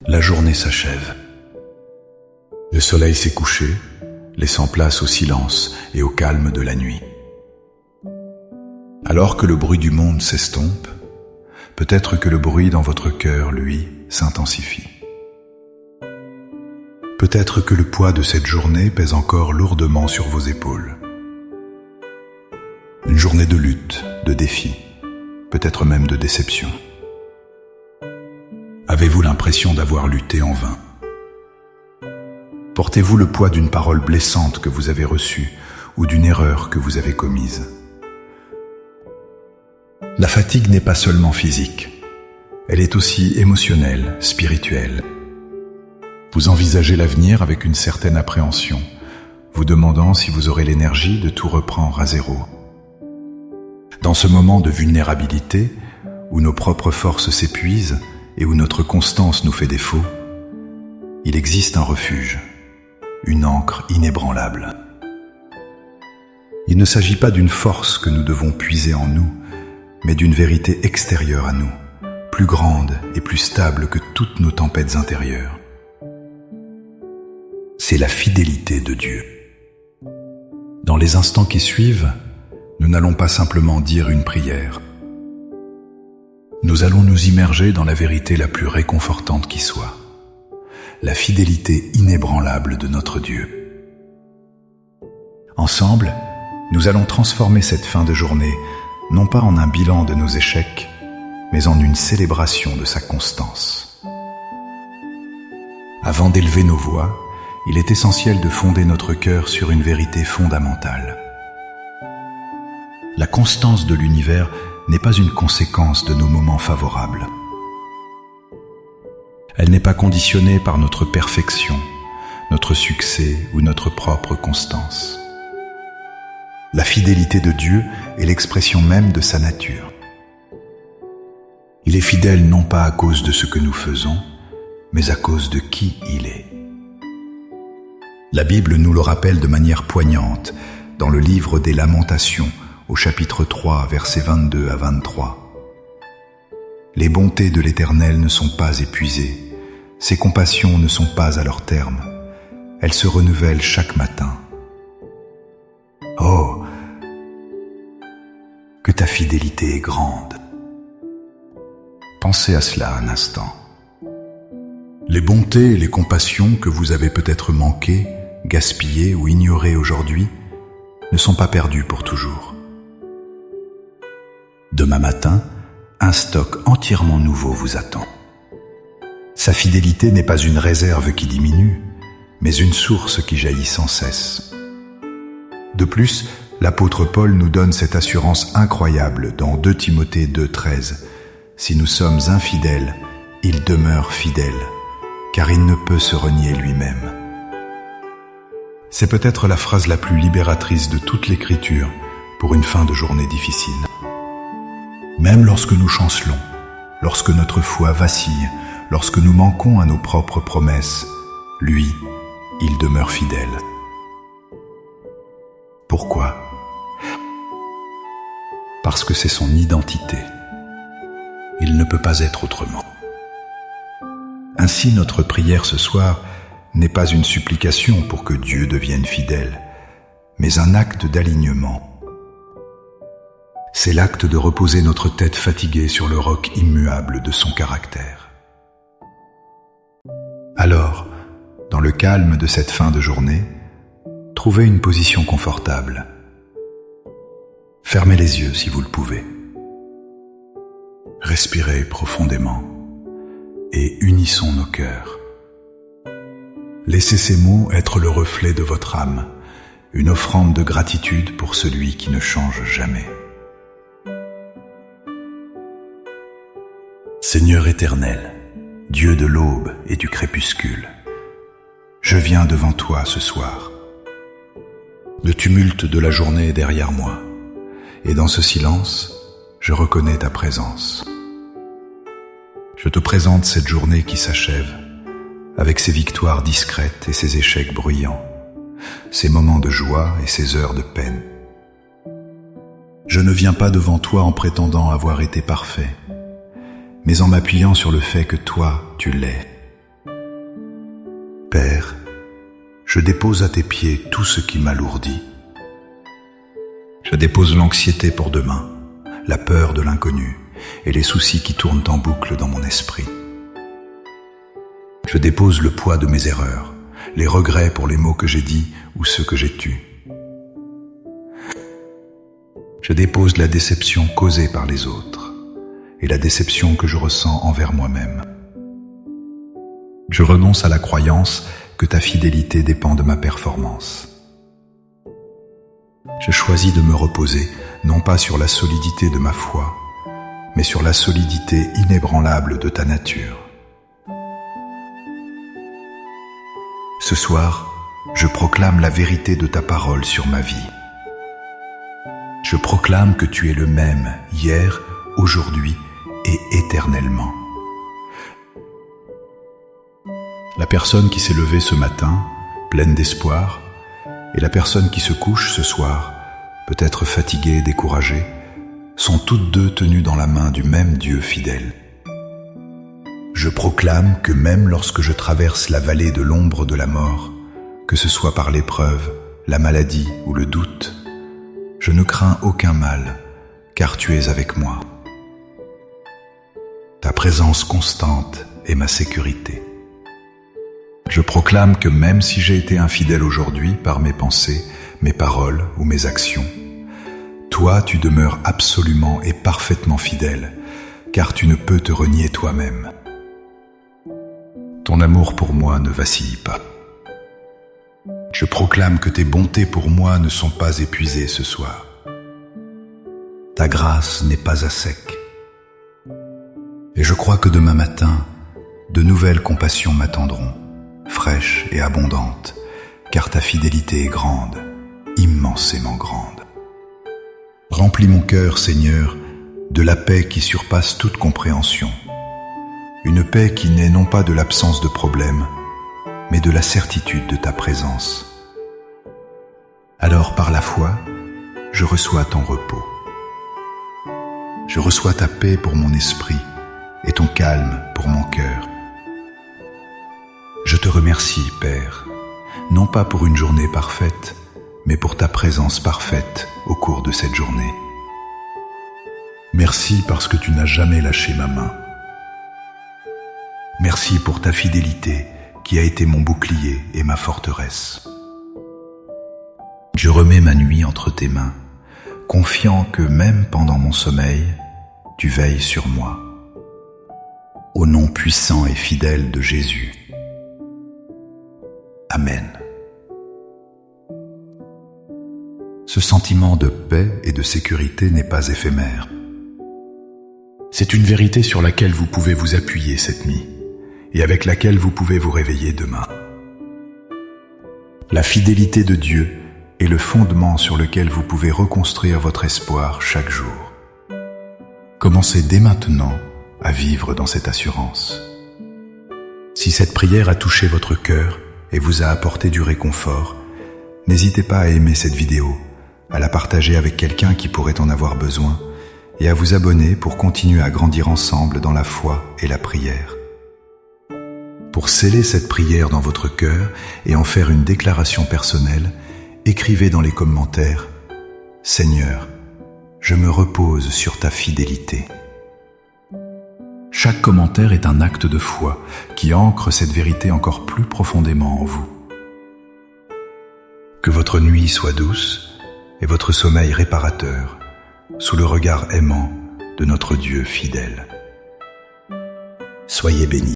La journée s'achève. Le soleil s'est couché, laissant place au silence et au calme de la nuit. Alors que le bruit du monde s'estompe, peut-être que le bruit dans votre cœur, lui, s'intensifie. Peut-être que le poids de cette journée pèse encore lourdement sur vos épaules. Une journée de lutte, de défi, peut-être même de déception. Avez-vous l'impression d'avoir lutté en vain? Portez-vous le poids d'une parole blessante que vous avez reçue ou d'une erreur que vous avez commise? La fatigue n'est pas seulement physique, elle est aussi émotionnelle, spirituelle. Vous envisagez l'avenir avec une certaine appréhension, vous demandant si vous aurez l'énergie de tout reprendre à zéro. Dans ce moment de vulnérabilité, où nos propres forces s'épuisent et où notre constance nous fait défaut, il existe un refuge, une ancre inébranlable. Il ne s'agit pas d'une force que nous devons puiser en nous, mais d'une vérité extérieure à nous, plus grande et plus stable que toutes nos tempêtes intérieures. C'est la fidélité de Dieu. Dans les instants qui suivent, nous n'allons pas simplement dire une prière. Nous allons nous immerger dans la vérité la plus réconfortante qui soit, la fidélité inébranlable de notre Dieu. Ensemble, nous allons transformer cette fin de journée, non pas en un bilan de nos échecs, mais en une célébration de sa constance. Avant d'élever nos voix, il est essentiel de fonder notre cœur sur une vérité fondamentale. La constance de l'univers n'est pas une conséquence de nos moments favorables. Elle n'est pas conditionnée par notre perfection, notre succès ou notre propre constance. La fidélité de Dieu est l'expression même de sa nature. Il est fidèle non pas à cause de ce que nous faisons, mais à cause de qui il est. La Bible nous le rappelle de manière poignante dans le livre des Lamentations, au chapitre 3, versets 22 à 23. Les bontés de l'Éternel ne sont pas épuisées, ses compassions ne sont pas à leur terme, elles se renouvellent chaque matin. Oh, que ta fidélité est grande. Pensez à cela un instant. Les bontés et les compassions que vous avez peut-être manquées, gaspillées ou ignorées aujourd'hui ne sont pas perdues pour toujours. Demain matin, un stock entièrement nouveau vous attend. Sa fidélité n'est pas une réserve qui diminue, mais une source qui jaillit sans cesse. De plus, l'apôtre Paul nous donne cette assurance incroyable dans 2 Timothée 2,13. Si nous sommes infidèles, il demeure fidèle, car il ne peut se renier lui-même. C'est peut-être la phrase la plus libératrice de toute l'Écriture pour une fin de journée difficile. Même lorsque nous chancelons, lorsque notre foi vacille, lorsque nous manquons à nos propres promesses, lui, il demeure fidèle. Pourquoi? Parce que c'est son identité. Il ne peut pas être autrement. Ainsi, notre prière ce soir n'est pas une supplication pour que Dieu devienne fidèle, mais un acte d'alignement. C'est l'acte de reposer notre tête fatiguée sur le roc immuable de son caractère. Alors, dans le calme de cette fin de journée, trouvez une position confortable. Fermez les yeux si vous le pouvez. Respirez profondément et unissons nos cœurs. Laissez ces mots être le reflet de votre âme, une offrande de gratitude pour celui qui ne change jamais. Seigneur éternel, Dieu de l'aube et du crépuscule, je viens devant toi ce soir. Le tumulte de la journée est derrière moi, et dans ce silence, je reconnais ta présence. Je te présente cette journée qui s'achève, avec ses victoires discrètes et ses échecs bruyants, ses moments de joie et ses heures de peine. Je ne viens pas devant toi en prétendant avoir été parfait, mais en m'appuyant sur le fait que toi, tu l'es. Père, je dépose à tes pieds tout ce qui m'alourdit. Je dépose l'anxiété pour demain, la peur de l'inconnu et les soucis qui tournent en boucle dans mon esprit. Je dépose le poids de mes erreurs, les regrets pour les mots que j'ai dits ou ceux que j'ai tus. Je dépose la déception causée par les autres et la déception que je ressens envers moi-même. Je renonce à la croyance que ta fidélité dépend de ma performance. Je choisis de me reposer non pas sur la solidité de ma foi, mais sur la solidité inébranlable de ta nature. Ce soir, je proclame la vérité de ta parole sur ma vie. Je proclame que tu es le même hier, aujourd'hui et éternellement. La personne qui s'est levée ce matin, pleine d'espoir, et la personne qui se couche ce soir, peut-être fatiguée et découragée, sont toutes deux tenues dans la main du même Dieu fidèle. Je proclame que même lorsque je traverse la vallée de l'ombre de la mort, que ce soit par l'épreuve, la maladie ou le doute, je ne crains aucun mal, car tu es avec moi. Ta présence constante est ma sécurité. Je proclame que même si j'ai été infidèle aujourd'hui par mes pensées, mes paroles ou mes actions, toi tu demeures absolument et parfaitement fidèle, car tu ne peux te renier toi-même. Ton amour pour moi ne vacille pas. Je proclame que tes bontés pour moi ne sont pas épuisées ce soir. Ta grâce n'est pas à sec. Et je crois que demain matin, de nouvelles compassions m'attendront, fraîches et abondantes, car ta fidélité est grande, immensément grande. Remplis mon cœur, Seigneur, de la paix qui surpasse toute compréhension. Une paix qui naît non pas de l'absence de problèmes, mais de la certitude de ta présence. Alors par la foi, je reçois ton repos. Je reçois ta paix pour mon esprit et ton calme pour mon cœur. Je te remercie, Père, non pas pour une journée parfaite, mais pour ta présence parfaite au cours de cette journée. Merci parce que tu n'as jamais lâché ma main. Merci pour ta fidélité qui a été mon bouclier et ma forteresse. Je remets ma nuit entre tes mains, confiant que même pendant mon sommeil, tu veilles sur moi. Au nom puissant et fidèle de Jésus. Amen. Ce sentiment de paix et de sécurité n'est pas éphémère. C'est une vérité sur laquelle vous pouvez vous appuyer cette nuit et avec laquelle vous pouvez vous réveiller demain. La fidélité de Dieu est le fondement sur lequel vous pouvez reconstruire votre espoir chaque jour. Commencez dès maintenant à vivre dans cette assurance. Si cette prière a touché votre cœur et vous a apporté du réconfort, n'hésitez pas à aimer cette vidéo, à la partager avec quelqu'un qui pourrait en avoir besoin et à vous abonner pour continuer à grandir ensemble dans la foi et la prière. Pour sceller cette prière dans votre cœur et en faire une déclaration personnelle, écrivez dans les commentaires « Seigneur, je me repose sur ta fidélité ». Chaque commentaire est un acte de foi qui ancre cette vérité encore plus profondément en vous. Que votre nuit soit douce et votre sommeil réparateur, sous le regard aimant de notre Dieu fidèle. Soyez bénis.